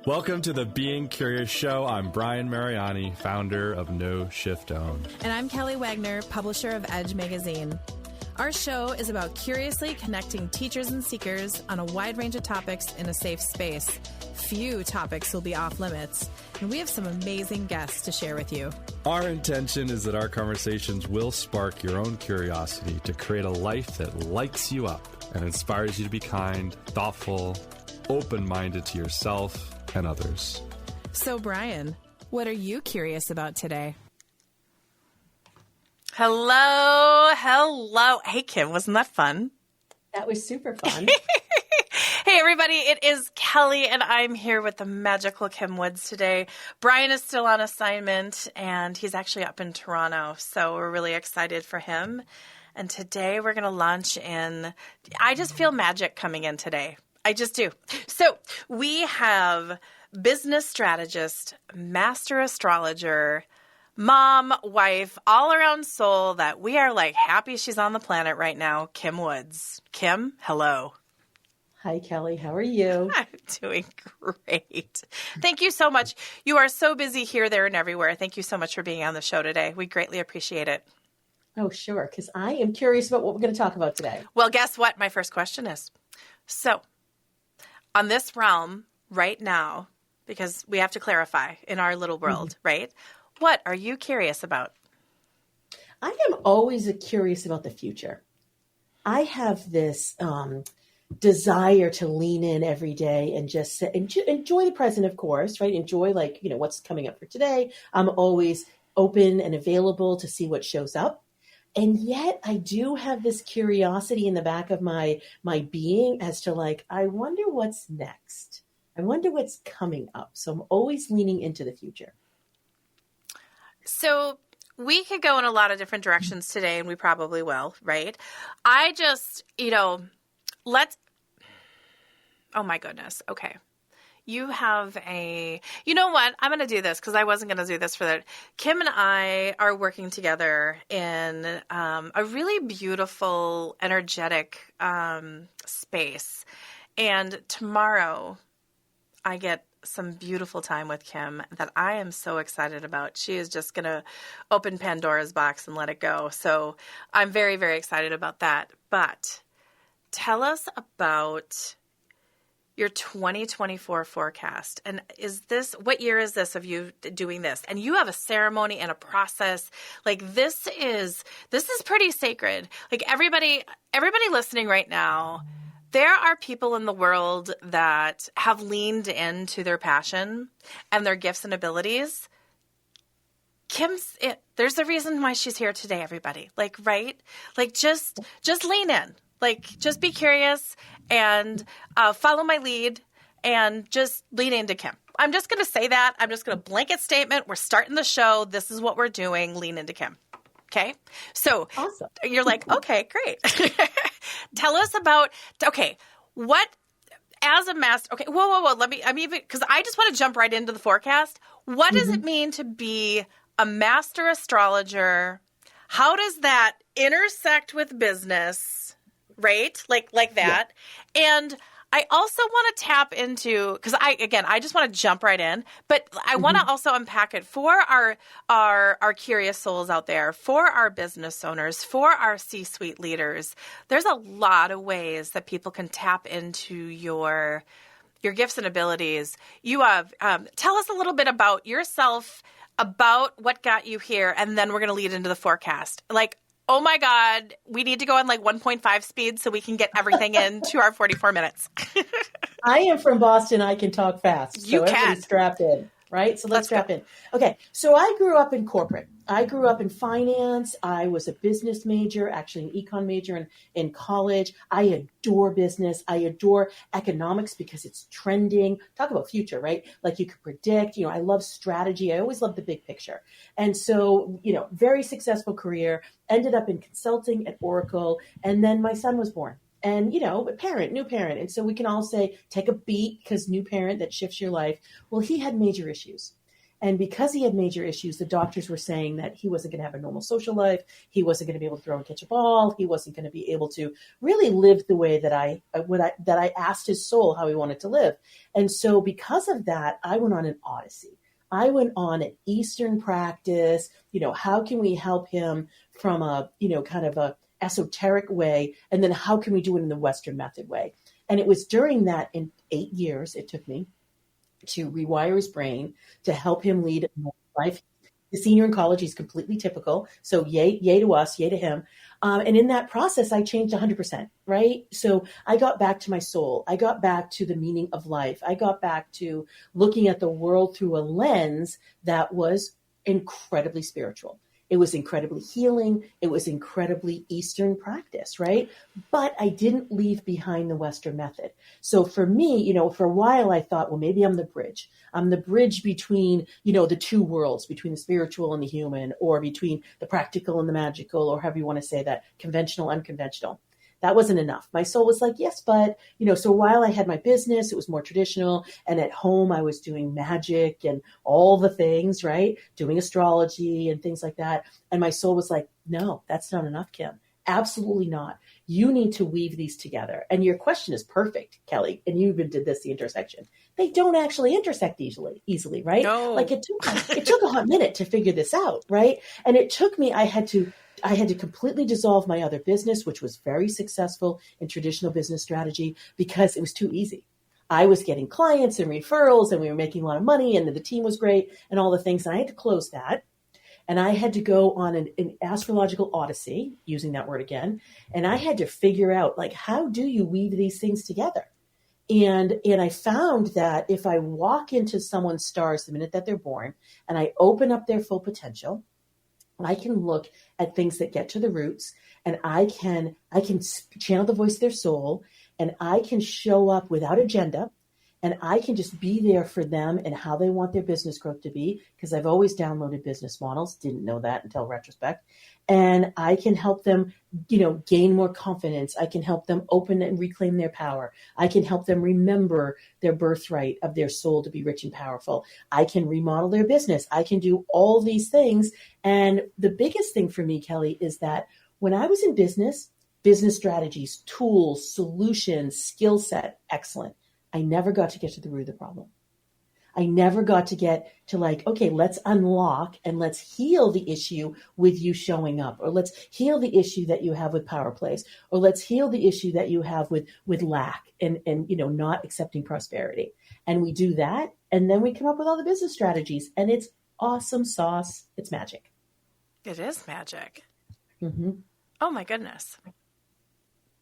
Welcome to the Being Curious Show. I'm Brian Mariani, founder of No Shift Own. And I'm Kelly Wagner, publisher of Edge Magazine. Our show is about curiously connecting teachers and seekers on a wide range of topics in a safe space. Few topics will be off limits, and we have some amazing guests to share with you. Our intention is that our conversations will spark your own curiosity to create a life that lights you up and inspires you to be kind, thoughtful, open-minded to yourself and others. So, Brian, what are you curious about today? Hello. Hey, Kim, wasn't that fun? That was super fun. Hey, everybody, it is Kelly, and I'm here with the magical Kim Woods today. Brian is still on assignment, and he's actually up in Toronto, so we're really excited for him. And today we're going to launch in, I just feel magic coming in today. I just do. So we have business strategist, master astrologer, mom, wife, all-around soul that we are like happy she's on the planet right now, Kim Woods. Kim, hello. Hi, Kelly. How are you? I'm doing great. Thank you so much. You are so busy here, there, and everywhere. Thank you so much for being on the show today. We greatly appreciate it. Oh, sure, because I am curious about what we're going to talk about today. Well, guess what? My first question is, so on this realm right now, because we have to clarify in our little world, right? What are you curious about? I am always curious about the future. I have this desire to lean in every day and just enjoy the present, of course, right? Enjoy what's coming up for today. I'm always open and available to see what shows up. And yet I do have this curiosity in the back of my being as to I wonder what's next. I wonder what's coming up. So I'm always leaning into the future. So we could go in a lot of different directions today, and we probably will, right? I just, oh my goodness. Okay. You have you know what? I'm going to do this because I wasn't going to do this for that. Kim and I are working together in a really beautiful, energetic space. And tomorrow I get some beautiful time with Kim that I am so excited about. She is just going to open Pandora's box and let it go. So I'm very, very excited about that. But tell us about your 2024 forecast. And what year is this of you doing this? And you have a ceremony and a process. This is pretty sacred. Everybody listening right now, there are people in the world that have leaned into their passion and their gifts and abilities. There's a reason why she's here today, everybody. Right? Just lean in. Just be curious and follow my lead and just lean into Kim. I'm just going to say that. I'm just going to blanket statement. We're starting the show. This is what we're doing. Lean into Kim. Okay? So awesome. You're okay, great. Tell us about, what as a master, whoa. Because I just want to jump right into the forecast. What does it mean to be a master astrologer? How does that intersect with business? Right? Like that. Yeah. And I also want to tap into, because I just want to jump right in, but I want to also unpack it for our curious souls out there, for our business owners, for our C-suite leaders. There's a lot of ways that people can tap into your gifts and abilities. You have, tell us a little bit about yourself, about what got you here, and then we're going to lead into the forecast. Oh my God, we need to go on 1.5 speed so we can get everything into our 44 minutes. I am from Boston. I can talk fast. You so can. Everybody's strapped in, right? So let's strap in. Okay, so I grew up in corporate. I grew up in finance. I was a business major, actually an econ major in college. I adore business. I adore economics because it's trending. Talk about future, right? You could predict. I love strategy. I always love the big picture. And so, very successful career, ended up in consulting at Oracle. And then my son was born. And, new parent. And so we can all say, take a beat because new parent that shifts your life. Well, he had major issues. And because he had major issues, the doctors were saying that he wasn't going to have a normal social life. He wasn't going to be able to throw and catch a ball. He wasn't going to be able to really live the way that I asked his soul how he wanted to live. And so because of that, I went on an odyssey. I went on an Eastern practice. How can we help him from a, kind of a esoteric way? And then how can we do it in the Western method way? And it was during that, in 8 years, it took me to rewire his brain to help him lead a normal life. The senior in college, he's completely typical. So yay to us, yay to him. And in that process, I changed 100%, right? So I got back to my soul. I got back to the meaning of life. I got back to looking at the world through a lens that was incredibly spiritual. It was incredibly healing. It was incredibly Eastern practice, right? But I didn't leave behind the Western method. So for me, for a while I thought, well, maybe I'm the bridge. I'm the bridge between, the two worlds, between the spiritual and the human, or between the practical and the magical, or however you want to say that, conventional, unconventional. That wasn't enough. My soul was like, yes, but, so while I had my business, it was more traditional. And at home, I was doing magic and all the things, right? Doing astrology and things like that. And my soul was like, no, that's not enough, Kim. Absolutely not. You need to weave these together. And your question is perfect, Kelly. And you even did this, the intersection. They don't actually intersect easily, right? No. Like it took a hot minute to figure this out, right? And it took me, I had to completely dissolve my other business, which was very successful in traditional business strategy, because it was too easy. I was getting clients and referrals, and we were making a lot of money, and the team was great and all the things. And I had to close that. And I had to go on an astrological odyssey, using that word again. And I had to figure out, like, how do you weave these things together? And I found that if I walk into someone's stars the minute that they're born, and I open up their full potential, I can look at things that get to the roots, and I can channel the voice of their soul, and I can show up without agenda, and I can just be there for them and how they want their business growth to be, because I've always downloaded business models, didn't know that until retrospect. And I can help them, gain more confidence. I can help them open and reclaim their power. I can help them remember their birthright of their soul to be rich and powerful. I can remodel their business. I can do all these things. And the biggest thing for me, Kelly, is that when I was in business strategies, tools, solutions, skill set, excellent. I never got to get to the root of the problem. I never got to get to okay, let's unlock and let's heal the issue with you showing up, or let's heal the issue that you have with power plays, or let's heal the issue that you have with lack and not accepting prosperity. And we do that, and then we come up with all the business strategies, and it's awesome sauce. It's magic. It is magic. Mm-hmm. Oh my goodness.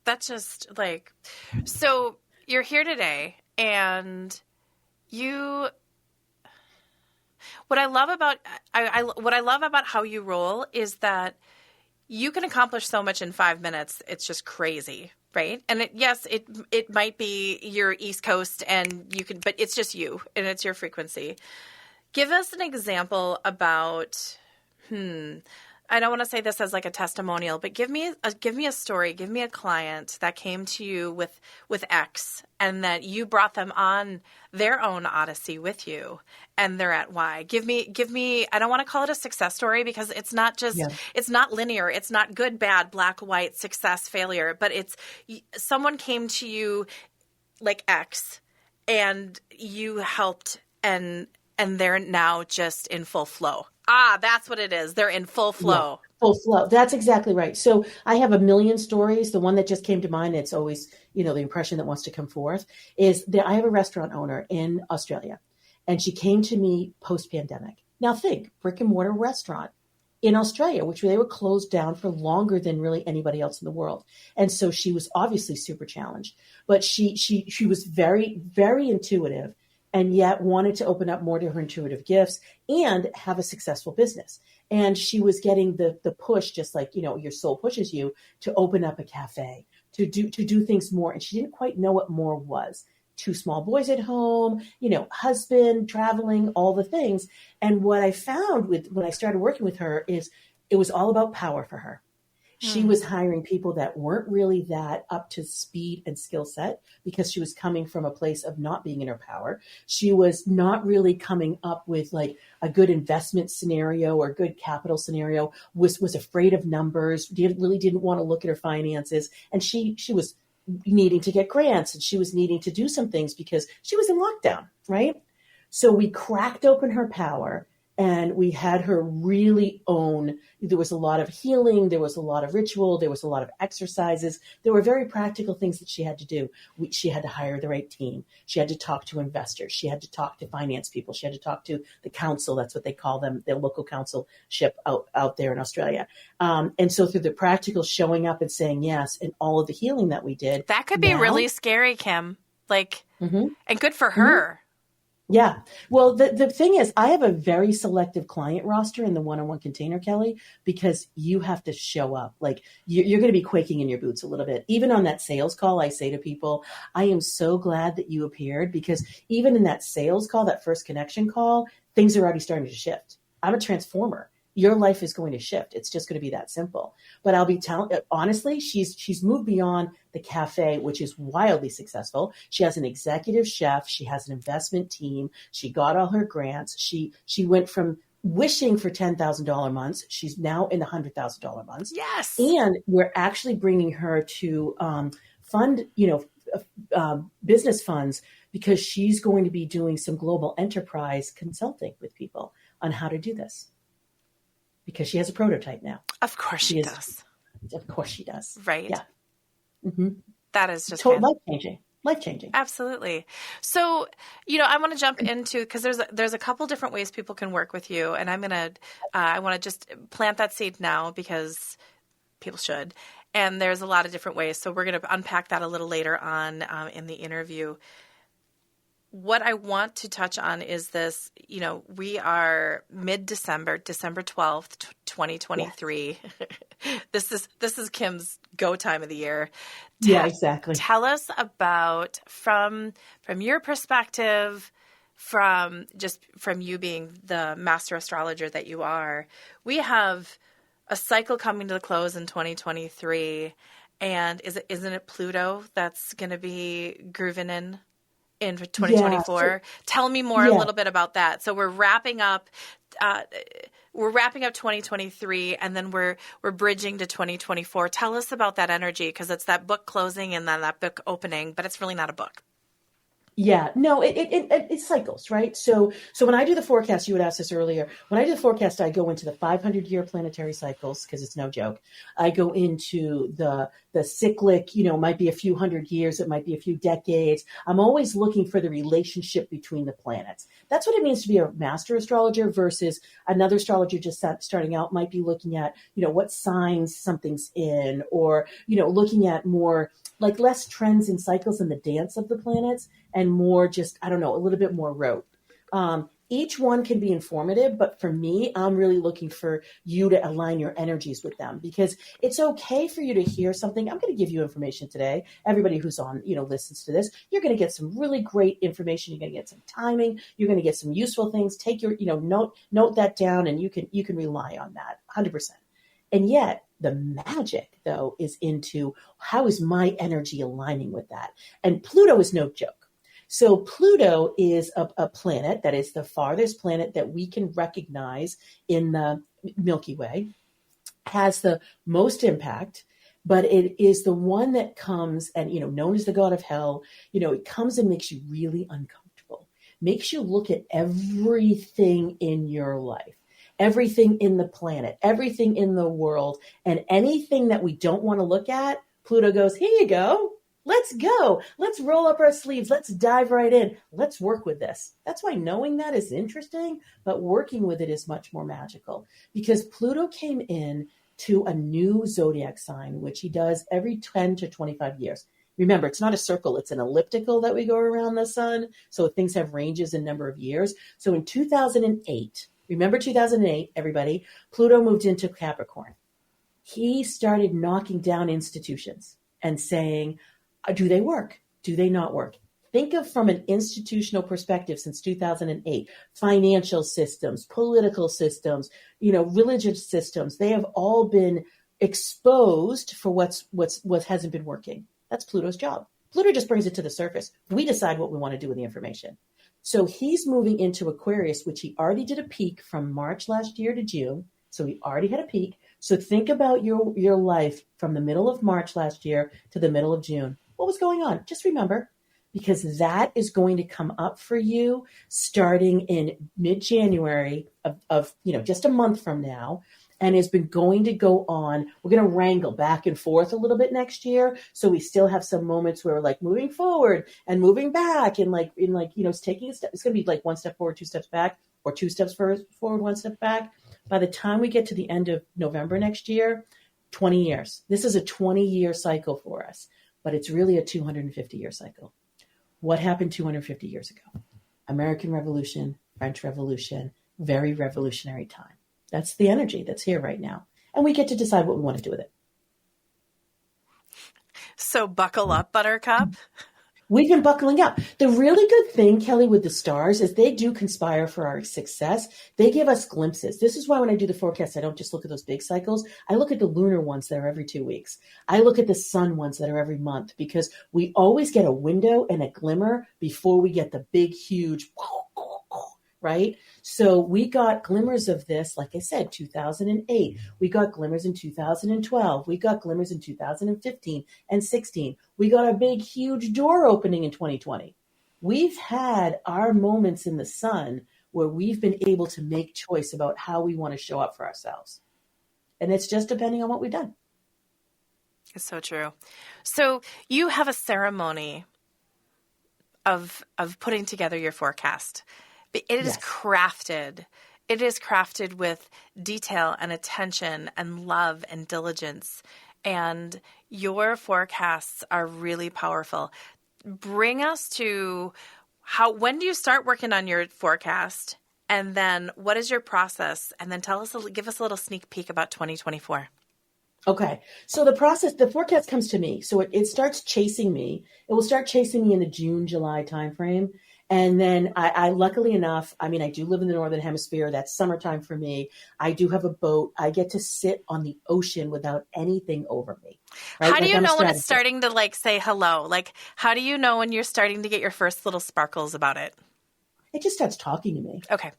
That's just so you're here today, and what I love about how you roll is that you can accomplish so much in 5 minutes. It's just crazy, right? And it might be your East Coast, but it's just you, and it's your frequency. Give us an example about, I don't want to say this as a testimonial, but give me a story, give me a client that came to you with X, and that you brought them on their own odyssey with you, and they're at Y. Give me, I don't want to call it a success story, because it's not just, It's not linear. It's not good, bad, black, white, success, failure, but it's someone came to you like X, and you helped, and they're now just in full flow. That's what it is. They're in full flow. Yeah, full flow. That's exactly right. So I have a million stories. The one that just came to mind, it's always, the impression that wants to come forth, is that I have a restaurant owner in Australia, and she came to me post-pandemic. Now think, brick and mortar restaurant in Australia, which they were closed down for longer than really anybody else in the world. And so she was obviously super challenged, but she was very, very intuitive, and yet wanted to open up more to her intuitive gifts and have a successful business. And she was getting the push, just like, your soul pushes you to open up a cafe, to do things more. And she didn't quite know what more was. 2 small boys at home, husband, traveling, all the things. And what I found when I started working with her is it was all about power for her. She was hiring people that weren't really that up to speed and skill set because she was coming from a place of not being in her power. She was not really coming up with like a good investment scenario or good capital scenario, was afraid of numbers, really didn't want to look at her finances. And she was needing to get grants and she was needing to do some things because she was in lockdown, right? So we cracked open her power and we had her really own. There was a lot of healing. There was a lot of ritual. There was a lot of exercises. There were very practical things that she had to do. She had to hire the right team. She had to talk to investors. She had to talk to finance people. She had to talk to the council. That's what they call them, their local councilship out there in Australia. And so through the practical showing up and saying yes and all of the healing that we did. That could be really scary, Kim. Like, and good for her. Yeah. Well, the thing is, I have a very selective client roster in the one-on-one container, Kelly, because you have to show up. Like you're going to be quaking in your boots a little bit. Even on that sales call, I say to people, I am so glad that you appeared because even in that sales call, that first connection call, things are already starting to shift. I'm a transformer. Your life is going to shift. It's just going to be that simple. But I'll be telling, honestly, she's moved beyond the cafe, which is wildly successful. She has an executive chef. She has an investment team. She got all her grants. She went from wishing for $10,000 months. She's now in the $100,000 months. Yes. And we're actually bringing her to fund, business funds because she's going to be doing some global enterprise consulting with people on how to do this. Because she has a prototype now. Of course she does. Of course she does. Right. Yeah. Mm-hmm. That is just life-changing. Absolutely. So, I want to jump into, because there's a couple different ways people can work with you. And I want to just plant that seed now because people should. And there's a lot of different ways. So we're going to unpack that a little later on in the interview. What I want to touch on is this, we are mid-December, December 12th, 2023. This is Kim's go time of the year. Yeah, exactly. Tell us about, from your perspective, from you being the master astrologer that you are, we have a cycle coming to the close in 2023. And isn't it Pluto that's going to be grooving in 2024. Yeah. Tell me more a little bit about that. So we're wrapping up 2023 and then we're bridging to 2024. Tell us about that energy because it's that book closing and then that book opening, but it's really not a book. Yeah, no, it cycles, right? So when I do the forecast, you had asked this earlier, when I do the forecast, I go into the 500-year planetary cycles because it's no joke. I go into the cyclic, might be a few hundred years, it might be a few decades. I'm always looking for the relationship between the planets. That's what it means to be a master astrologer versus another astrologer just starting out might be looking at, what signs something's in or, looking at more like less trends and cycles in the dance of the planets and more just, a little bit more rote. Each one can be informative, but for me, I'm really looking for you to align your energies with them because it's okay for you to hear something. I'm going to give you information today. Everybody who's on, listens to this, you're going to get some really great information. You're going to get some timing. You're going to get some useful things. Take your, note that down and you can rely on that 100%. And yet the magic though is into how is my energy aligning with that? And Pluto is no joke. So Pluto is a planet that is the farthest planet that we can recognize in the Milky Way, has the most impact, but it is the one that comes and, known as the god of hell, it comes and makes you really uncomfortable, makes you look at everything in your life, everything in the planet, everything in the world, and anything that we don't want to look at, Pluto goes, here you go. Let's go. Let's roll up our sleeves. Let's dive right in. Let's work with this. That's why knowing that is interesting, but working with it is much more magical because Pluto came in to a new zodiac sign, which he does every 10 to 25 years. Remember, it's not a circle. It's an elliptical that we go around the sun. So things have ranges in number of years. So in 2008, remember 2008, everybody, Pluto moved into Capricorn. He started knocking down institutions and saying, do they work? Do they not work? Think of from an institutional perspective since 2008, financial systems, political systems, religious systems, they have all been exposed for what hasn't been working. That's Pluto's job. Pluto just brings it to the surface. We decide what we want to do with the information. So he's moving into Aquarius, which he already did a peak from March last year to June. So he already had a peak. So think about your life from the middle of March last year to the middle of June. What was going on? Just remember, because that is going to come up for you starting in mid-January of just a month from now. And has been going to go on. We're going to wrangle back and forth a little bit next year. So we still have some moments where we're like moving forward and moving back and taking a step. It's going to be like one step forward, two steps back, or two steps forward, one step back. By the time we get to the end of November next year, 20 years. This is a 20-year cycle for us, but it's really a 250-year cycle. What happened 250 years ago? American Revolution, French Revolution, very revolutionary time. That's the energy that's here right now. And we get to decide what we want to do with it. So buckle up, Buttercup. We've been buckling up. The really good thing, Kelly, with the stars is they do conspire for our success. They give us glimpses. This is why when I do the forecast, I don't just look at those big cycles. I look at the lunar ones that are every 2 weeks. I look at the sun ones that are every month, because we always get a window and a glimmer before we get the big, huge, right? So we got glimmers of this, like I said, 2008. We got glimmers in 2012. We got glimmers in 2015 and 16. We got a big, huge door opening in 2020. We've had our moments in the sun where we've been able to make choice about how we want to show up for ourselves. And it's just depending on what we've done. It's so true. So you have a ceremony of putting together your forecast. It is crafted. It is crafted with detail and attention and love and diligence. And your forecasts are really powerful. Bring us to when do you start working on your forecast? And then what is your process? And then give us a little sneak peek about 2024. Okay. So the forecast comes to me. So it starts chasing me. It will start chasing me in the June, July timeframe. And then I luckily enough, I do live in the Northern Hemisphere. That's summertime for me. I do have a boat. I get to sit on the ocean without anything over me. Right? How do you know when it's starting to say hello? How do you know when you're starting to get your first little sparkles about it? It just starts talking to me. Okay.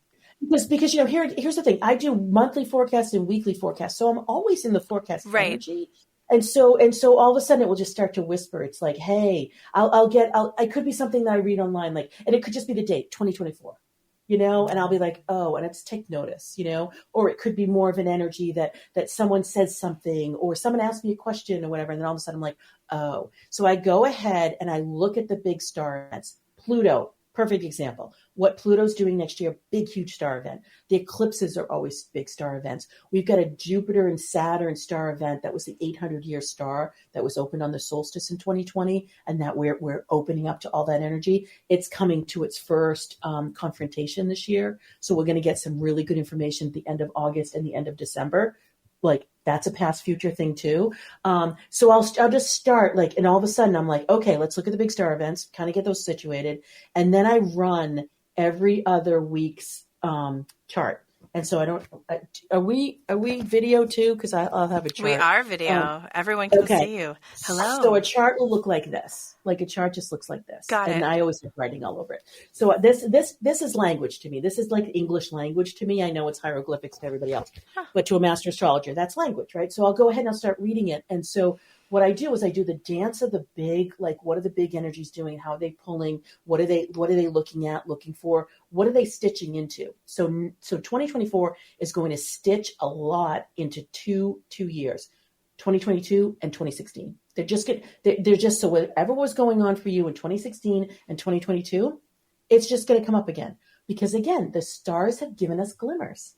Because here's the thing. I do monthly forecasts and weekly forecasts. So I'm always in the forecast energy. And so all of a sudden it will just start to whisper. It's like, hey, it could be something that I read online, and it could just be the date, 2024, and I'll be like, oh, and it's take notice, or it could be more of an energy that someone says something or someone asks me a question or whatever. And then all of a sudden I'm like, oh, so I go ahead and I look at the big star events. Pluto, perfect example. What Pluto's doing next year, big, huge star event. The eclipses are always big star events. We've got a Jupiter and Saturn star event. That was the 800-year star that was opened on the solstice in 2020, and that we're opening up to all that energy. It's coming to its first confrontation this year. So we're going to get some really good information at the end of August and the end of December. That's a past future thing too. So I'll just start and all of a sudden I'm like, okay, let's look at the big star events, kind of get those situated. And then I run every other week's chart. And so are we video too? Because I'll have a chart. We are video. Everyone can see you. Hello. So a chart will look like this. A chart just looks like this. Got it. And I always have writing all over it. So this is language to me. This is like English language to me. I know it's hieroglyphics to everybody else, but to a master astrologer, that's language, right? So I'll go ahead and I'll start reading it. And so what I do is I do the dance of the big, what are the big energies doing? How are they pulling? What are they looking at, looking for? What are they stitching into? So 2024 is going to stitch a lot into two years, 2022 and 2016. They're just so whatever was going on for you in 2016 and 2022, it's just going to come up again. Because again, the stars have given us glimmers.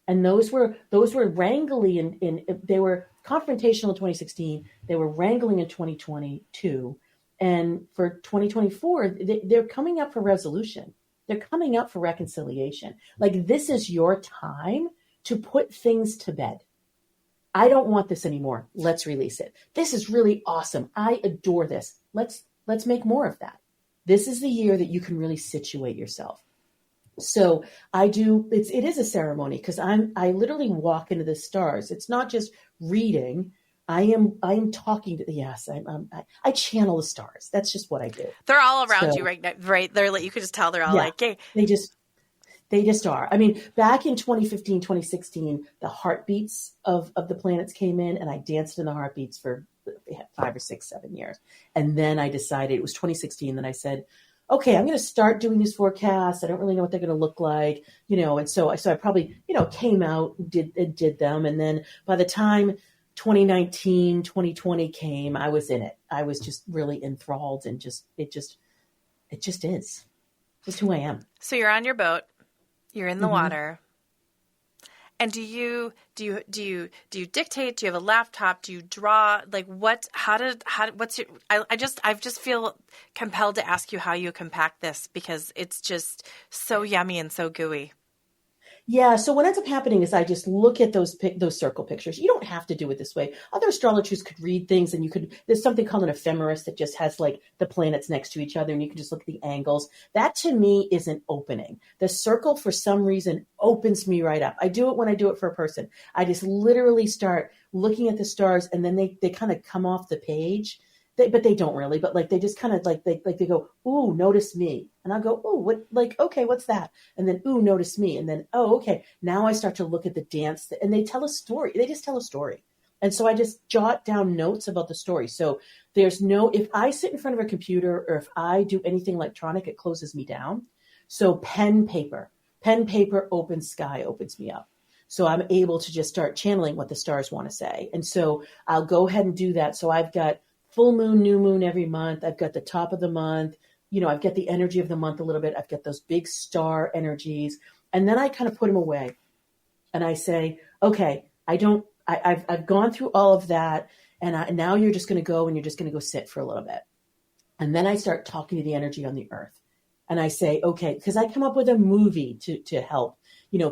And those were wrangly they were confrontational in 2016. They were wrangling in 2022. And for 2024, they're coming up for resolution. They're coming up for reconciliation. This is your time to put things to bed. I don't want this anymore. Let's release it. This is really awesome. I adore this. Let's make more of that. This is the year that you can really situate yourself. So it is a ceremony because I literally walk into the stars. It's not just reading. I am talking to, yes, I channel the stars. That's just what I do. They're all around So, you right now, right? They're like, you could just tell they're all yeah, like, hey. they just are. I mean, back in 2015, 2016, the heartbeats of the planets came in, and I danced in the heartbeats for 5 or 6, 7 years. And then I decided, it was 2016, then I said, okay, I'm going to start doing these forecasts. I don't really know what they're going to look like, and so I probably, came out, did them. And then by the time 2019, 2020 came, I was in it. I was just really enthralled, and it just is. It's who I am. So you're on your boat. You're in the water. And do you dictate? Do you have a laptop? Do you draw? Like what's your, I just feel compelled to ask you how you compact this, because it's just so yummy and so gooey. Yeah. So what ends up happening is I just look at those circle pictures. You don't have to do it this way. Other astrologers could read things, and there's something called an ephemeris that just has like the planets next to each other, and you can just look at the angles. That to me is an opening. The circle for some reason opens me right up. I do it when I do it for a person. I just literally start looking at the stars, and then they kind of come off the page. But they don't really, but like they just kind of like they go, ooh, notice me. And I'll go, ooh, what, like, okay, what's that? And then, ooh, notice me. And then, oh, okay. Now I start to look at the dance, and they tell a story. They just tell a story. And so I just jot down notes about the story. So if I sit in front of a computer, or if I do anything electronic, it closes me down. So pen, paper, open sky opens me up. So I'm able to just start channeling what the stars want to say. And so I'll go ahead and do that. So I've got full moon, new moon every month. I've got the top of the month. I've got the energy of the month a little bit. I've got those big star energies. And then I kind of put them away. And I say, okay, I've gone through all of that. And now you're just going to go, and you're just going to go sit for a little bit. And then I start talking to the energy on the earth. And I say, okay, because I come up with a movie to help,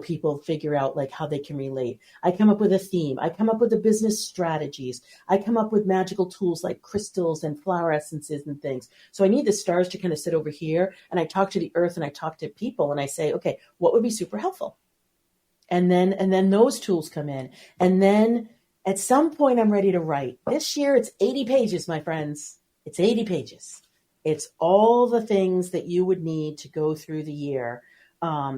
people figure out like how they can relate. I come up with a theme. I come up with the business strategies. I come up with magical tools like crystals and flower essences and things. So I need the stars to kind of sit over here, and I talk to the earth, and I talk to people, and I say, okay, what would be super helpful? And then those tools come in. And then at some point I'm ready to write. This year it's 80 pages, my friends. It's 80 pages. It's all the things that you would need to go through the year.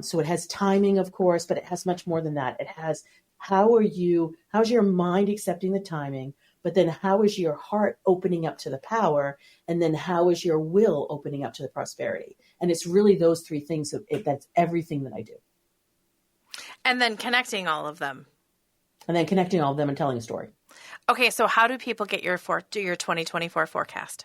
So it has timing, of course, but it has much more than that. It has how's your mind accepting the timing, but then how is your heart opening up to the power, and then how is your will opening up to the prosperity? And it's really those three things. That's everything that I do. And then connecting all of them. And telling a story. Okay, so how do people get your 2024 forecast?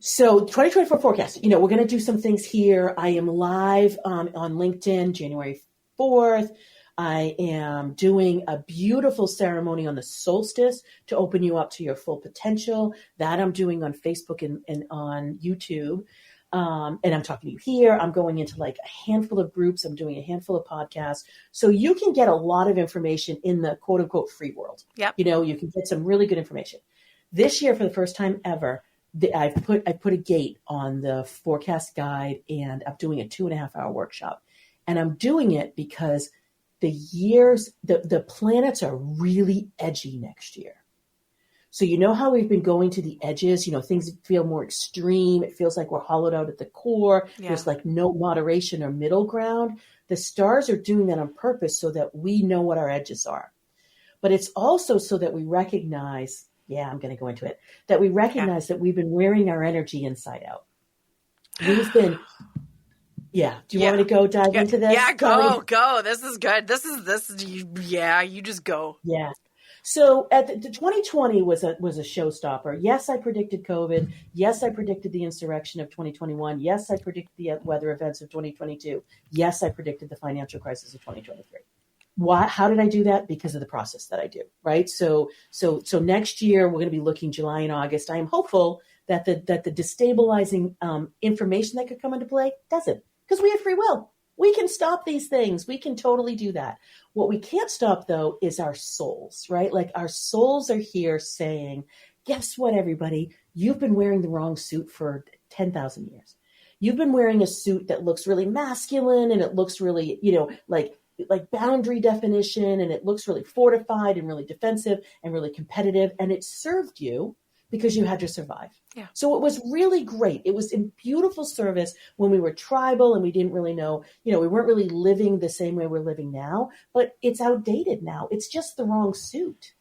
So 2024 forecast, we're going to do some things here. I am live on LinkedIn January 4th. I am doing a beautiful ceremony on the solstice to open you up to your full potential. That I'm doing on Facebook and on YouTube. And I'm talking to you here. I'm going into like a handful of groups. I'm doing a handful of podcasts. So you can get a lot of information in the quote unquote free world. Yep. You can get some really good information. This year, for the first time ever, I put a gate on the forecast guide, and I'm doing a 2.5-hour workshop. And I'm doing it because the planets are really edgy next year. So how we've been going to the edges, things feel more extreme. It feels like we're hollowed out at the core. Yeah. There's like no moderation or middle ground. The stars are doing that on purpose so that we know what our edges are. But it's also so that we recognize, I'm going to go into it, that we recognize that we've been wearing our energy inside out. We've been, do you want me to go dive into this? Yeah, go. This is good. You just go. Yeah. So at the 2020 was a showstopper. Yes, I predicted COVID. Yes, I predicted the insurrection of 2021. Yes, I predicted the weather events of 2022. Yes, I predicted the financial crisis of 2023. Why? How did I do that? Because of the process that I do, right? So next year we're going to be looking July and August. I am hopeful that the destabilizing information that could come into play doesn't, because we have free will. We can stop these things. We can totally do that. What we can't stop, though, is our souls, right? Like our souls are here saying, guess what, everybody? You've been wearing the wrong suit for 10,000 years. You've been wearing a suit that looks really masculine and it looks really, like boundary definition, and it looks really fortified and really defensive and really competitive. And it served you because you had to survive. Yeah. So it was really great. It was in beautiful service when we were tribal and we didn't really know, we weren't really living the same way we're living now, but it's outdated now. It's just the wrong suit.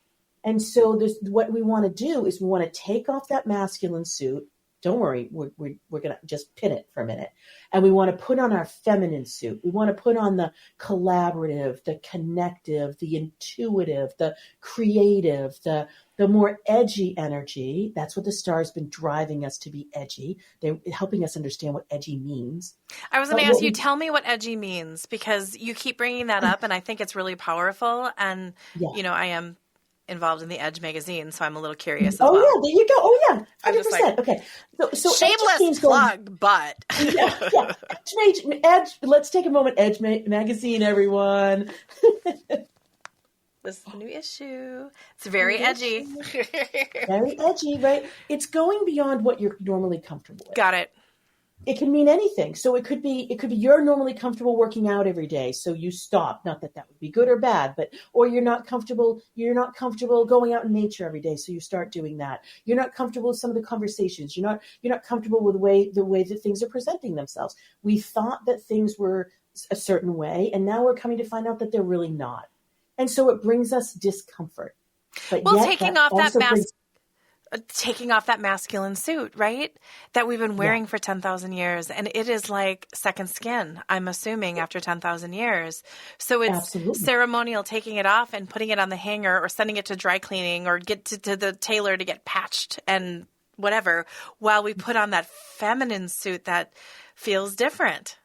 And so what we want to do is we want to take off that masculine suit. Don't worry, we're going to just pin it for a minute. And we want to put on our feminine suit. We want to put on the collaborative, the connective, the intuitive, the creative, the more edgy energy. That's what the star's been driving us to be edgy. They're helping us understand what edgy means. I was going to ask you, tell me what edgy means, because you keep bringing that up and I think it's really powerful. And, I am involved in the Edge magazine, so I'm a little curious as well. Yeah, there you go. Oh yeah, 100%. Okay, so shameless plug, but Edge. Let's take a moment. Edge magazine, everyone. This is the new issue. It's very edgy. Very edgy, right? It's going beyond what you're normally comfortable with. Got it. It can mean anything. So it could be you're normally comfortable working out every day, so you stop. Not that would be good or bad, or you're not comfortable going out in nature every day, so you start doing that. You're not comfortable with some of the conversations. You're not comfortable with the way that things are presenting themselves. We thought that things were a certain way, and now we're coming to find out that they're really not. And so it brings us discomfort. But taking off that masculine suit, right? That we've been wearing for 10,000 years. And it is like second skin, I'm assuming, after 10,000 years. So it's ceremonial, taking it off and putting it on the hanger or sending it to dry cleaning or get to the tailor to get patched and whatever, while we put on that feminine suit that feels different.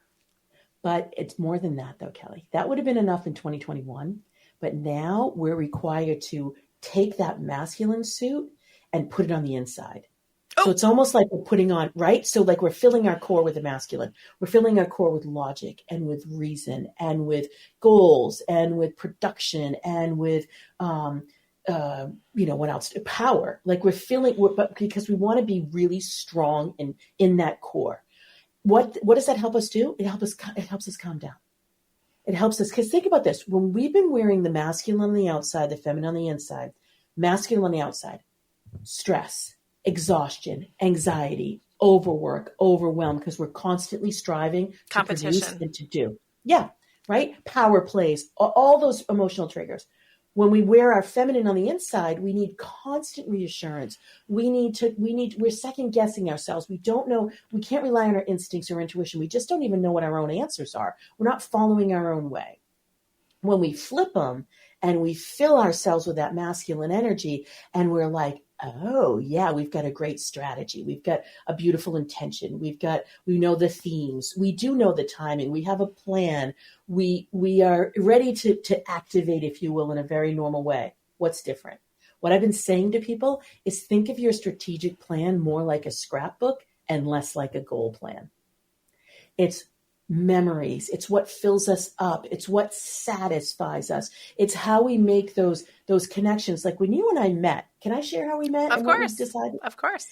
But it's more than that, though, Kelly. That would have been enough in 2021. But now we're required to take that masculine suit and put it on the inside. Oh. So it's almost like we're putting on, right? So like we're filling our core with the masculine. We're filling our core with logic and with reason and with goals and with production and with, what else? Power. Like but because we want to be really strong in that core. What does that help us do? It helps us calm down. It helps us, because think about this. When we've been wearing the masculine on the outside, the feminine on the inside, masculine on the outside, stress, exhaustion, anxiety, overwork, overwhelm, because we're constantly striving to produce and to do. Yeah, right? Power plays, all those emotional triggers. When we wear our feminine on the inside, we need constant reassurance. We're second guessing ourselves. We don't know, we can't rely on our instincts or intuition. We just don't even know what our own answers are. We're not following our own way. When we flip them and we fill ourselves with that masculine energy and we're like, oh yeah, we've got a great strategy. We've got a beautiful intention. We know the themes. We do know the timing. We have a plan. We are ready to activate, if you will, in a very normal way. What's different? What I've been saying to people is think of your strategic plan more like a scrapbook and less like a goal plan. It's memories. It's what fills us up. It's what satisfies us. It's how we make those connections. Like when you and I met, can I share how we met? Of course. Of course.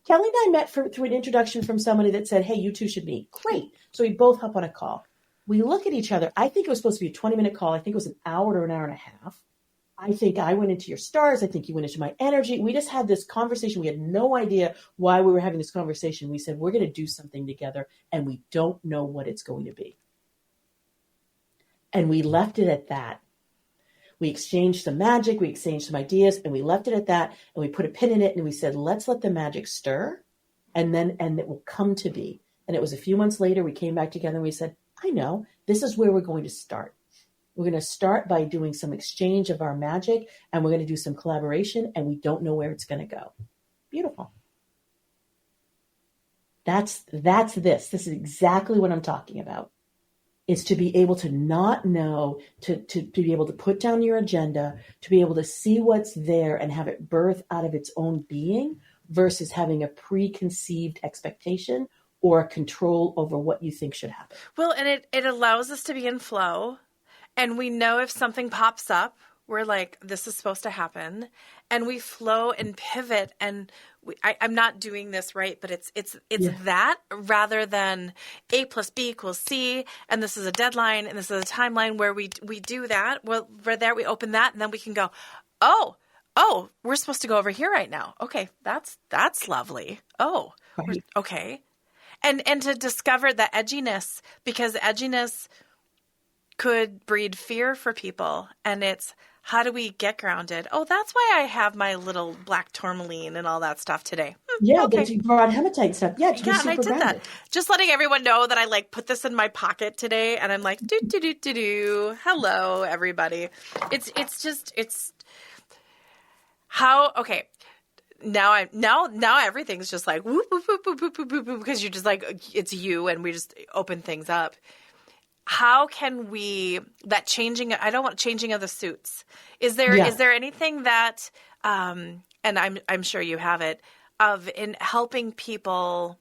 Kelly and I met through an introduction from somebody that said, hey, you two should meet. Great. So we both hop on a call. We look at each other. I think it was supposed to be a 20-minute call. I think it was an hour or an hour and a half. I think I went into your stars. I think you went into my energy. We just had this conversation. We had no idea why we were having this conversation. We said, we're going to do something together, and we don't know what it's going to be. And we left it at that. We exchanged some magic. We exchanged some ideas, and we left it at that. And we put a pin in it, and we said, let's let the magic stir, and it will come to be. And it was a few months later, we came back together, and we said, I know, this is where we're going to start. We're going to start by doing some exchange of our magic, and we're going to do some collaboration, and we don't know where it's going to go. Beautiful. That's this. This is exactly what I'm talking about. Is to be able to not know, to be able to put down your agenda, to be able to see what's there and have it birth out of its own being versus having a preconceived expectation or a control over what you think should happen. Well, and it allows us to be in flow. And we know if something pops up, we're like, this is supposed to happen, and we flow and pivot, and I'm not doing this right, but it's that rather than A plus B equals C, and this is a deadline, and this is a timeline where we do that. Well, we're there, we open that, and then we can go, oh, we're supposed to go over here right now. Okay, that's lovely. Oh, Right. okay. And to discover the edginess, because edginess could breed fear for people. And it's, how do we get grounded? Oh, that's why I have my little black tourmaline and all that stuff today. Yeah, okay. that you brought hematite stuff. Yeah, to be Yeah, and super I did grounded. that. Just letting everyone know that I like put this in my pocket today, and I'm like, do. Hello, everybody. It's how, okay. Now everything's just like whoop, whoop, whoop, whoop, whoop, whoop, whoop, because you're just like, it's you, and we just open things up. How can we, that changing, I don't want changing of the suits. Is there anything that, and I'm sure you have it, of in helping people,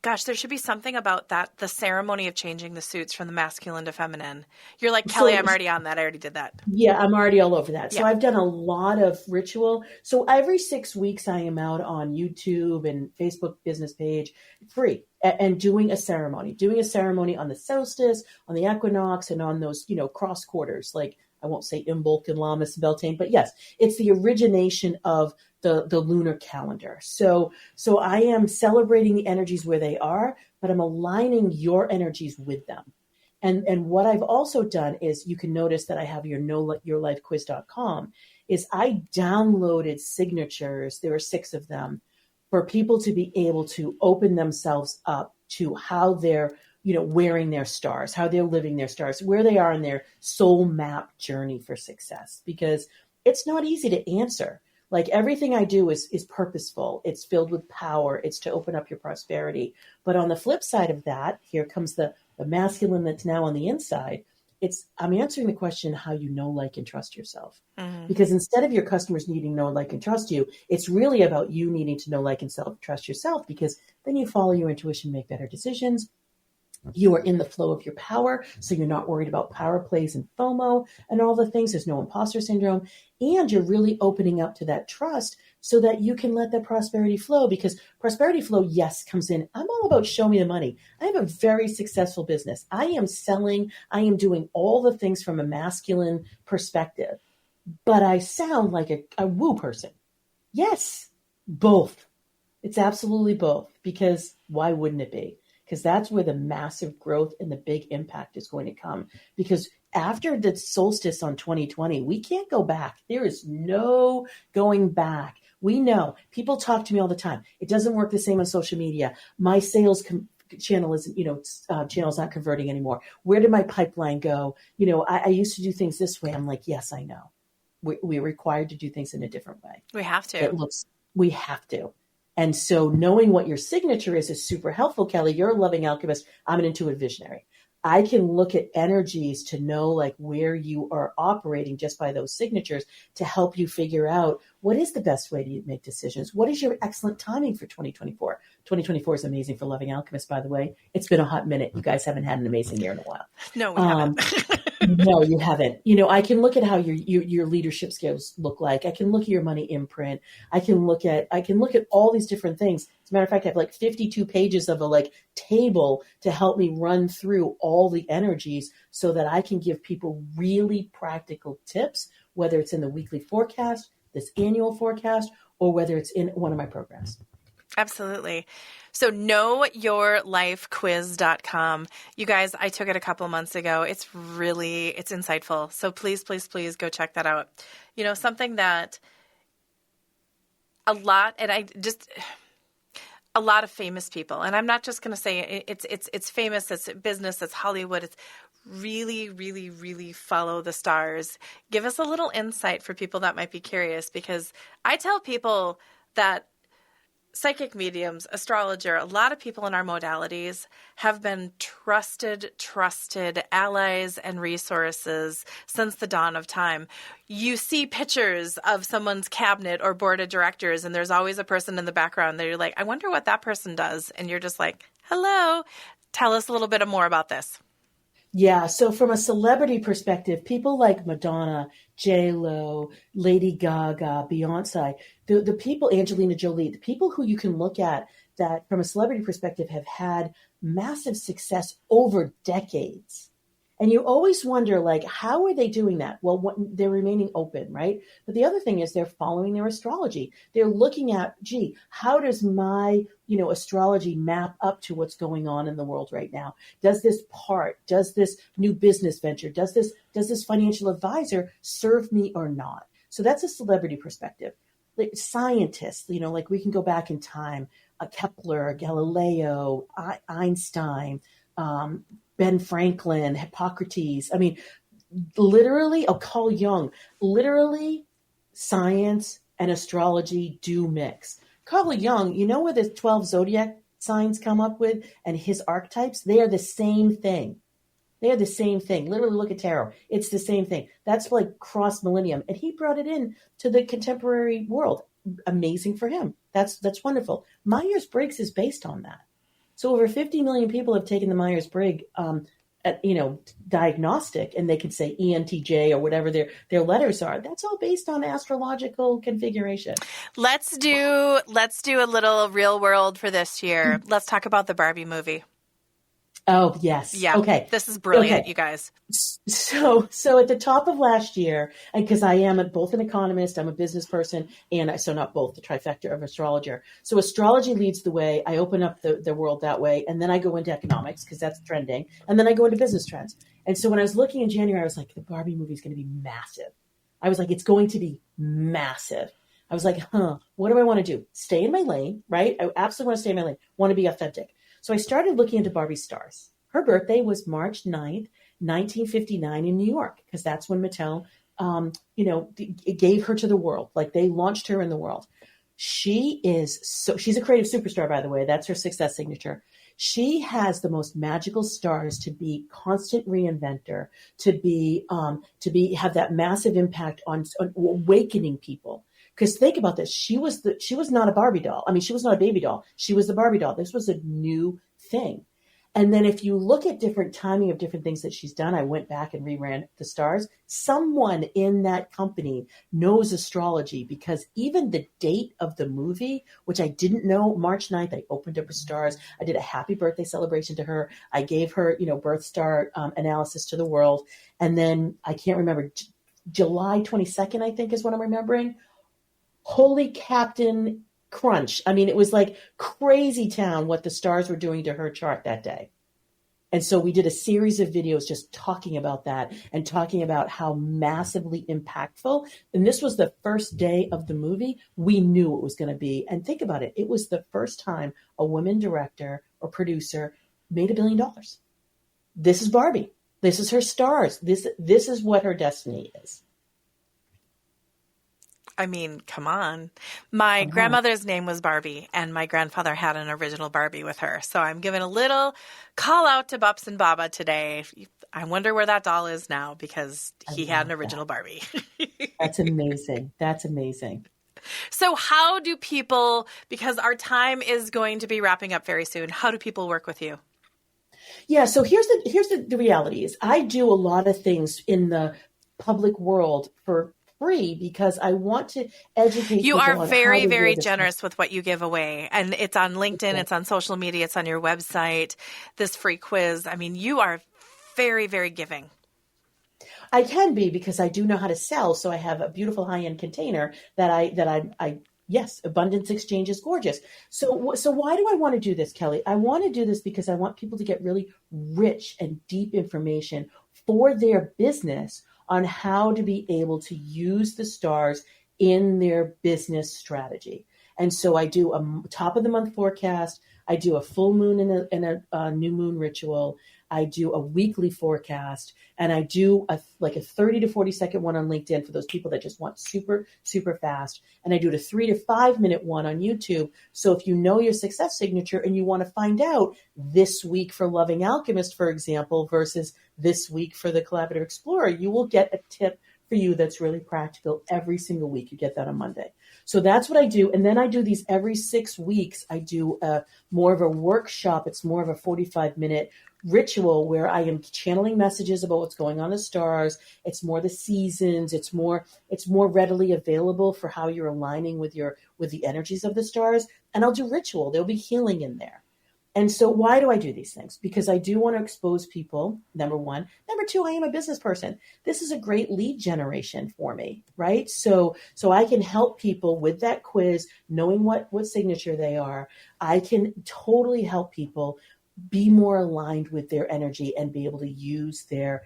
gosh, there should be something about that, the ceremony of changing the suits from the masculine to feminine. You're like, Kelly, I'm already on that. I already did that. Yeah, I'm already all over that. So Yeah. I've done a lot of ritual. So every 6 weeks I am out on YouTube and Facebook business page, free, and doing a ceremony on the solstice, on the equinox, and on those, cross quarters. Like, I won't say Imbolc and Lammas and Beltane, but yes, it's the origination of the lunar calendar. So I am celebrating the energies where they are, but I'm aligning your energies with them. And what I've also done is, you can notice that I have yourlifequiz.com, is I downloaded signatures. There are 6 of them for people to be able to open themselves up to how they're, wearing their stars, how they're living their stars, where they are in their soul map journey for success, because it's not easy to answer. Like, everything I do is purposeful. It's filled with power. It's to open up your prosperity. But on the flip side of that, here comes the masculine that's now on the inside. I'm answering the question, how you know, like, and trust yourself. Mm-hmm. Because instead of your customers needing to know, like, and trust you, it's really about you needing to know, like, and trust yourself, because then you follow your intuition, make better decisions. You are in the flow of your power, so you're not worried about power plays and FOMO and all the things. There's no imposter syndrome. And you're really opening up to that trust so that you can let that prosperity flow, because prosperity flow, yes, comes in. I'm all about show me the money. I have a very successful business. I am selling. I am doing all the things from a masculine perspective, but I sound like a woo person. Yes, both. It's absolutely both, because why wouldn't it be? Because that's where the massive growth and the big impact is going to come. Because after the solstice on 2020, we can't go back. There is no going back. We know. People talk to me all the time. It doesn't work the same on social media. My sales channel isn't, channel's not converting anymore. Where did my pipeline go? I used to do things this way. I'm like, yes, I know. We're required to do things in a different way. We have to. We have to. And so knowing what your signature is super helpful. Kelly, you're a loving alchemist. I'm an intuitive visionary. I can look at energies to know, like, where you are operating just by those signatures, to help you figure out what is the best way to make decisions. What is your excellent timing for 2024? 2024 is amazing for loving alchemists, by the way. It's been a hot minute. You guys haven't had an amazing year in a while. No, we haven't. No, you haven't. I can look at how your leadership skills look like. I can look at your money imprint. I can look at all these different things. As a matter of fact, I have like 52 pages of a table to help me run through all the energies so that I can give people really practical tips, whether it's in the weekly forecast, this annual forecast, or whether it's in one of my programs. Absolutely. So knowyourlifequiz.com. You guys, I took it a couple months ago. It's insightful. So please, please, please go check that out. Something that a lot of famous people, and I'm not just going to say it's famous, it's business, it's Hollywood, it's really, really, really follow the stars. Give us a little insight for people that might be curious, because I tell people that psychic mediums, astrologer, a lot of people in our modalities have been trusted allies and resources since the dawn of time. You see pictures of someone's cabinet or board of directors, and there's always a person in the background that you're like, I wonder what that person does. And you're just like, hello, tell us a little bit more about this. Yeah. So from a celebrity perspective, people like Madonna, J-Lo, Lady Gaga, Beyonce, the people, Angelina Jolie, the people who you can look at that from a celebrity perspective have had massive success over decades. And you always wonder, like, how are they doing that? Well, they're remaining open, right? But the other thing is they're following their astrology. They're looking at, gee, how does my, astrology map up to what's going on in the world right now? Does this new business venture, does this financial advisor serve me or not? So that's a celebrity perspective. Like scientists, like we can go back in time, Kepler, Galileo, Einstein, Ben Franklin, Hippocrates. I mean, literally, Carl Jung, literally science and astrology do mix. Carl Jung, you know where the 12 zodiac signs come up with and his archetypes? They are the same thing. They are the same thing. Literally look at tarot. It's the same thing. That's like cross millennium. And he brought it in to the contemporary world. Amazing for him. That's wonderful. Myers-Briggs is based on that. So over 50 million people have taken the Myers-Briggs, diagnostic, and they could say ENTJ or whatever their letters are. That's all based on astrological configuration. Let's do a little real world for this year. Let's talk about the Barbie movie. Oh, yes. Yeah. Okay. This is brilliant, okay. You guys. So at the top of last year, and because I am both an economist, I'm a business person, and so not both, the trifecta of astrologer. So astrology leads the way. I open up the world that way, and then I go into economics because that's trending, and then I go into business trends. And so when I was looking in January, I was like, the Barbie movie is going to be massive. I was like, it's going to be massive. I was like, what do I want to do? Stay in my lane, right? I absolutely want to stay in my lane, want to be authentic. So I started looking into Barbie's stars. Her birthday was March 9th, 1959 in New York, because that's when Mattel, gave her to the world. Like they launched her in the world. She's a creative superstar, by the way. That's her success signature. She has the most magical stars to be constant reinventor, have that massive impact on awakening people. Because think about this. She was not a Barbie doll. I mean, she was not a baby doll. She was the Barbie doll. This was a new thing. And then if you look at different timing of different things that she's done, I went back and reran the stars. Someone in that company knows astrology because even the date of the movie, which I didn't know, March 9th, I opened up her stars. I did a happy birthday celebration to her. I gave her, birth star analysis to the world. And then I can't remember, July 22nd, I think is what I'm remembering. Holy Captain Crunch. I mean, it was like crazy town what the stars were doing to her chart that day. And so we did a series of videos just talking about that and talking about how massively impactful. And this was the first day of the movie. We knew it was going to be. And think about it. It was the first time a woman director or producer made $1 billion. This is Barbie. This is her stars. This is what her destiny is. I mean, come on. My grandmother's name was Barbie, and my grandfather had an original Barbie with her. So I'm giving a little call out to Bups and Baba today. I wonder where that doll is now because he had an original Barbie. That's amazing. That's amazing. So how do people, because our time is going to be wrapping up very soon, how do people work with you? Yeah, so here's the reality is I do a lot of things in the public world for free because I want to educate you people. You are very, very generous with what you give away. And it's on LinkedIn, it's on social media, it's on your website, this free quiz. I mean, you are very, very giving. I can be because I do know how to sell. So I have a beautiful high-end container that I yes, abundance exchange is gorgeous. So why do I want to do this, Kelly? I want to do this because I want people to get really rich and deep information for their business on how to be able to use the stars in their business strategy. And so I do a top of the month forecast. I do a full moon and a new moon ritual. I do a weekly forecast, and I do a 30 to 40 second one on LinkedIn for those people that just want super, super fast. And I do a 3 to 5 minute one on YouTube. So if you know your success signature and you want to find out this week for Loving Alchemist, for example, versus this week for the Collaborative Explorer, you will get a tip for you that's really practical every single week. You get that on Monday. So that's what I do. And then I do these every 6 weeks. I do more of a workshop. It's more of a 45-minute ritual where I am channeling messages about what's going on in the stars. It's more the seasons. It's more readily available for how you're aligning with the energies of the stars. And I'll do ritual. There'll be healing in there. And so why do I do these things? Because I do want to expose people, number one. Number two, I am a business person. This is a great lead generation for me, right? So I can help people with that quiz, knowing what signature they are. I can totally help people be more aligned with their energy and be able to use their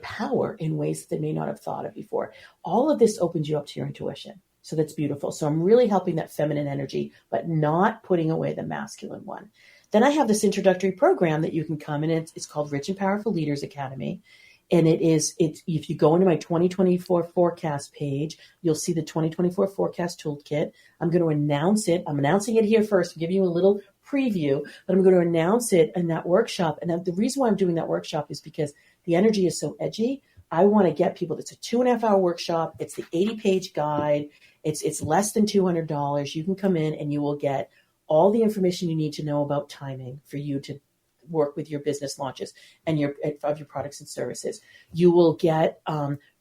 power in ways that they may not have thought of before. All of this opens you up to your intuition. So that's beautiful. So I'm really helping that feminine energy, but not putting away the masculine one. Then I have this introductory program that you can come in. It's called Rich and Powerful Leaders Academy. And it's if you go into my 2024 forecast page, you'll see the 2024 forecast toolkit. I'm going to announce it. I'm announcing it here first. I'm giving you a little preview, but I'm going to announce it in that workshop. And the reason why I'm doing that workshop is because the energy is so edgy. I want to get people. It's a 2.5-hour workshop. It's the 80-page guide. It's less than $200. You can come in and you will get all the information you need to know about timing for you to work with your business launches and of your products and services. You will get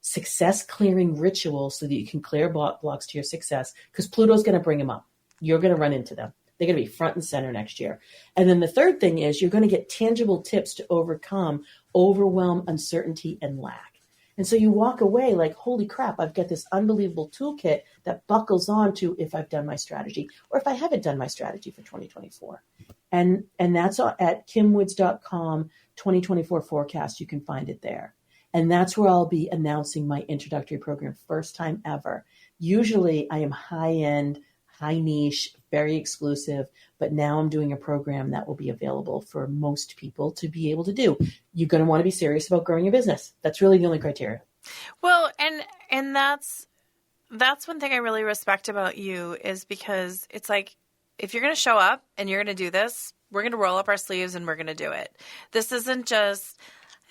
success clearing rituals so that you can clear blocks to your success, because Pluto's going to bring them up. You're going to run into them. They're going to be front and center next year. And then the third thing is you're going to get tangible tips to overcome overwhelm, uncertainty, and lack. And so you walk away like, holy crap, I've got this unbelievable toolkit that buckles on to if I've done my strategy or if I haven't done my strategy for 2024. And that's at kimwoods.com 2024 forecast. You can find it there. And that's where I'll be announcing my introductory program, first time ever. Usually I am high-end, high niche, very exclusive, but now I'm doing a program that will be available for most people to be able to do. You're going to want to be serious about growing your business. That's really the only criteria. Well, and that's one thing I really respect about you, is because it's like, if you're going to show up and you're going to do this, we're going to roll up our sleeves and we're going to do it. This isn't just,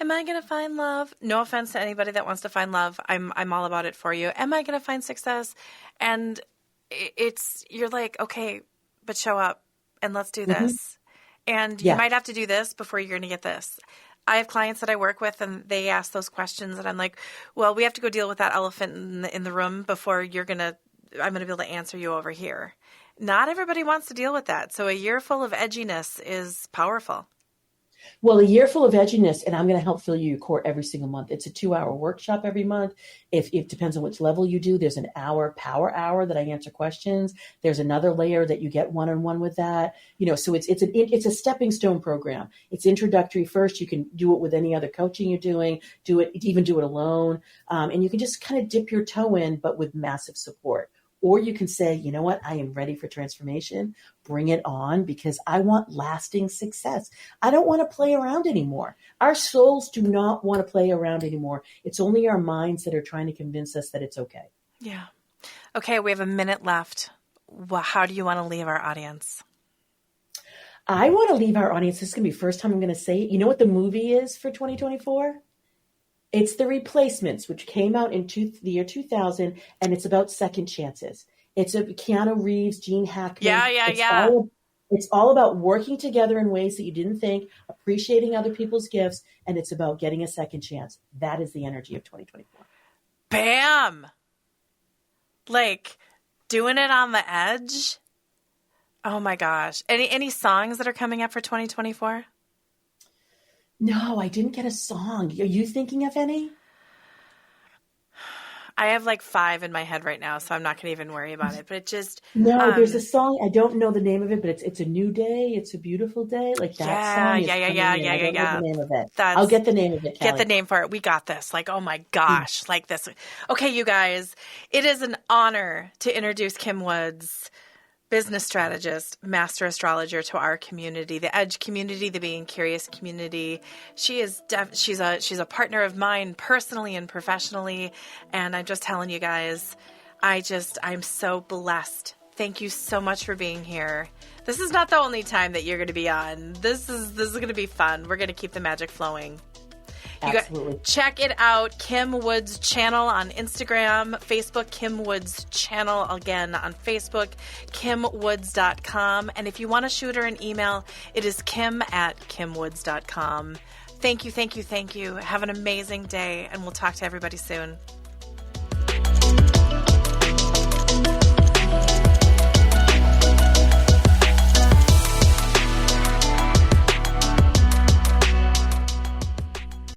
am I going to find love? No offense to anybody that wants to find love. I'm all about it for you. Am I going to find success? And you're like, okay, but show up and let's do this. And you might have to do this before you're going to get this. I have clients that I work with and they ask those questions and I'm like, well, we have to go deal with that elephant in the room before I'm going to be able to answer you over here. Not everybody wants to deal with that. So a year full of edginess is powerful. Well, a year full of edginess, and I'm going to help fill you your core every single month. It's a 2-hour workshop every month. If it depends on which level you do, there's an hour power hour that I answer questions. There's another layer that you get one-on-one with that. So it's a stepping stone program. It's introductory first. You can do it with any other coaching you're doing. Do it alone, and you can just kind of dip your toe in, but with massive support. Or you can say, you know what, I am ready for transformation. Bring it on, because I want lasting success. I don't want to play around anymore. Our souls do not want to play around anymore. It's only our minds that are trying to convince us that it's okay. Yeah. Okay, we have a minute left. Well, how do you want to leave our audience? I want to leave our audience. This is going to be the first time I'm going to say it. You know what the movie is for 2024? It's The Replacements, which came out in the year 2000, and it's about second chances. It's a Keanu Reeves, Gene Hackman. Yeah. It's all about working together in ways that you didn't think, appreciating other people's gifts, and it's about getting a second chance. That is the energy of 2024. Bam! Like, doing it on the edge. Oh my gosh. Any songs that are coming up for 2024? No, I didn't get a song. Are you thinking of any? I have like 5 in my head right now, so I'm not going to even worry about it. But it just there's a song. I don't know the name of it, but it's a new day. It's a beautiful day. Like that song. Yeah. I don't know the name of it. I'll get the name of it. Kelly. Get the name for it. We got this. Like, oh my gosh, like this. Okay, you guys, it is an honor to introduce Kim Woods, business strategist, master astrologer, to our community, the Edge community, the Being Curious community. She's a partner of mine personally and professionally. And I'm just telling you guys, I'm so blessed. Thank you so much for being here. This is not the only time that you're going to be on. This is going to be fun. We're going to keep the magic flowing. Absolutely. Check it out. Kim Woods Channel on Instagram, Facebook, Kim Woods Channel again on Facebook, kimwoods.com. And if you want to shoot her an email, it is kim@kimwoods.com. Thank you, thank you, thank you. Have an amazing day, and we'll talk to everybody soon.